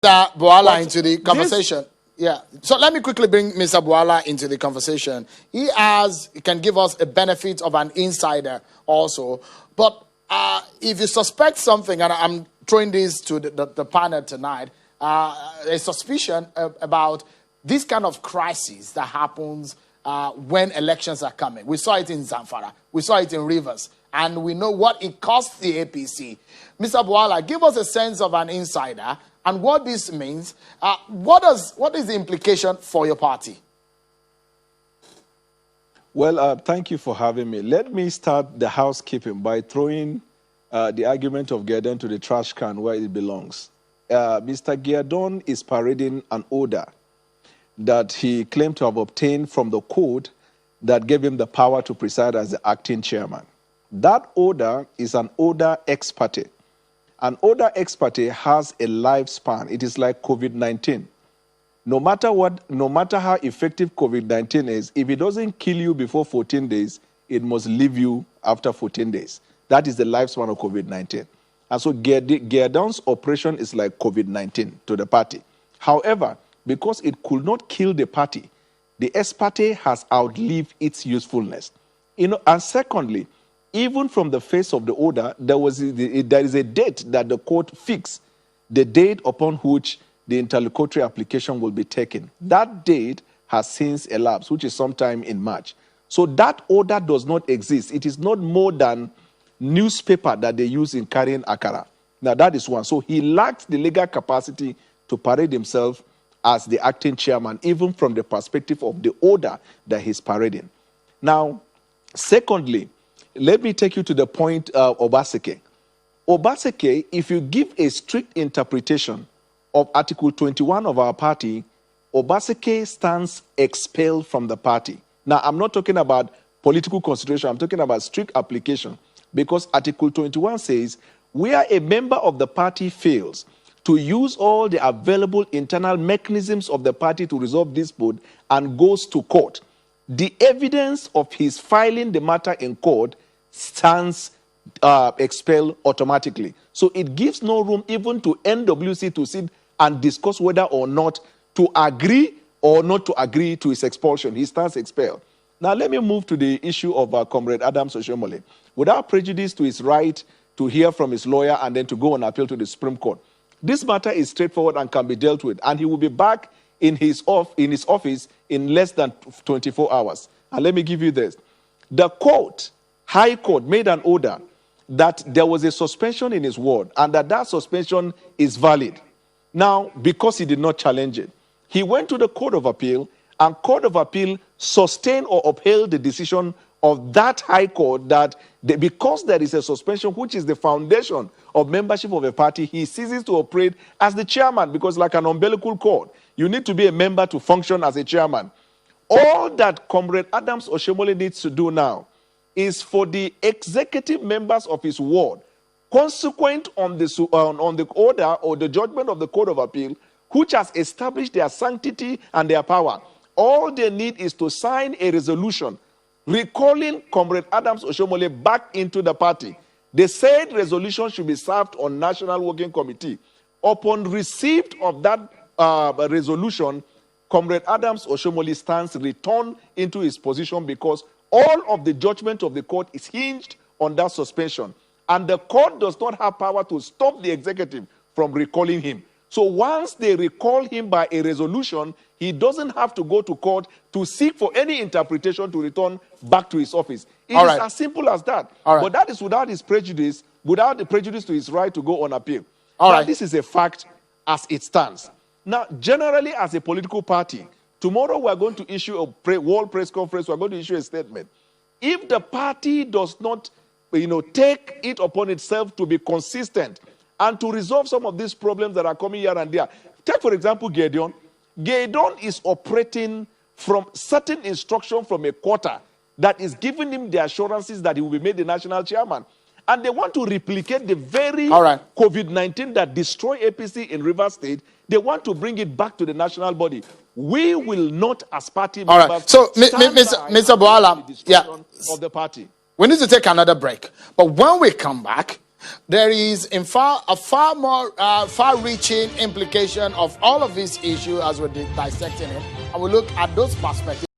Mr. Boala into the conversation. Yeah. So let me quickly bring Mr. Boala into the conversation. He can give us a benefit of an insider also. But if you suspect something, and I'm throwing this to the panel tonight, a suspicion about this kind of crisis that happens when elections are coming. We saw it in Zamfara. We saw it in Rivers. And we know what it costs the APC. Mr. Boala, give us a sense of an insider and what this means. What is the implication for your party? Well, thank you for having me. Let me start the housekeeping by throwing the argument of Gideon to the trash can where it belongs. Mr. Gideon is parading an order that he claimed to have obtained from the court that gave him the power to preside as the acting chairman. That order is an order ex parte. An order ex parte has a lifespan. It is like COVID-19. No matter how effective COVID-19 is, if it doesn't kill you before 14 days, it must leave you after 14 days. That is the lifespan of COVID-19. And so Gideon's operation is like COVID-19 to the party. However, because it could not kill the party, the ex parte has outlived its usefulness. And secondly, even from the face of the order, there is a date that the court fixed, the date upon which the interlocutory application will be taken. That date has since elapsed, which is sometime in March. So that order does not exist. It is not more than newspaper that they use in carrying akara. Now, that is one. So he lacked the legal capacity to parade himself as the acting chairman, even from the perspective of the order that he's parading. Now, secondly, let me take you to the point of Obaseke. Obaseke, if you give a strict interpretation of Article 21 of our party, Obaseke stands expelled from the party. Now, I'm not talking about political consideration. I'm talking about strict application. Because Article 21 says, where a member of the party fails to use all the available internal mechanisms of the party to resolve dispute and goes to court, the evidence of his filing the matter in court stands expelled automatically. So it gives no room even to NWC to sit and discuss whether or not to agree or not to agree to his expulsion. He stands expelled. Now let me move to the issue of Comrade Adams Oshomole. Without prejudice to his right to hear from his lawyer and then to go on appeal to the Supreme Court, this matter is straightforward and can be dealt with, and he will be back in his office in less than 24 hours. And let me give you this. The court, High Court, made an order that there was a suspension in his ward and that suspension is valid. Now, because he did not challenge it, he went to the Court of Appeal, and Court of Appeal sustained or upheld the decision of that High Court that because there is a suspension, which is the foundation of membership of a party, he ceases to operate as the chairman, because like an umbilical cord, you need to be a member to function as a chairman. All that Comrade Adams Oshomole needs to do now is for the executive members of his ward, consequent on the order or the judgment of the Court of Appeal, which has established their sanctity and their power, all they need is to sign a resolution recalling Comrade Adams Oshomole back into the party. The said resolution should be served on National Working Committee. Upon receipt of that resolution, Comrade Adams Oshomole stands returned into his position, because all of the judgment of the court is hinged on that suspension. And the court does not have power to stop the executive from recalling him. So once they recall him by a resolution, he doesn't have to go to court to seek for any interpretation to return back to his office. It is as simple as that. But that is without his prejudice, without the prejudice to his right to go on appeal. This is a fact as it stands. Now, generally as a political party, tomorrow we are going to issue a world press conference. We are going to issue a statement. If the party does not, take it upon itself to be consistent and to resolve some of these problems that are coming here and there. Take, for example, Gideon. Gideon is operating from certain instruction from a quarter that is giving him the assurances that he will be made the national chairman. And they want to replicate the very COVID-19 that destroyed APC in Rivers State. They want to bring it back to the national body. We will not, as party members, So, Mr. Boala, of the party. We need to take another break. But when we come back, There is a far more far-reaching implication of all of this issue as we're dissecting it, and we look at those perspectives.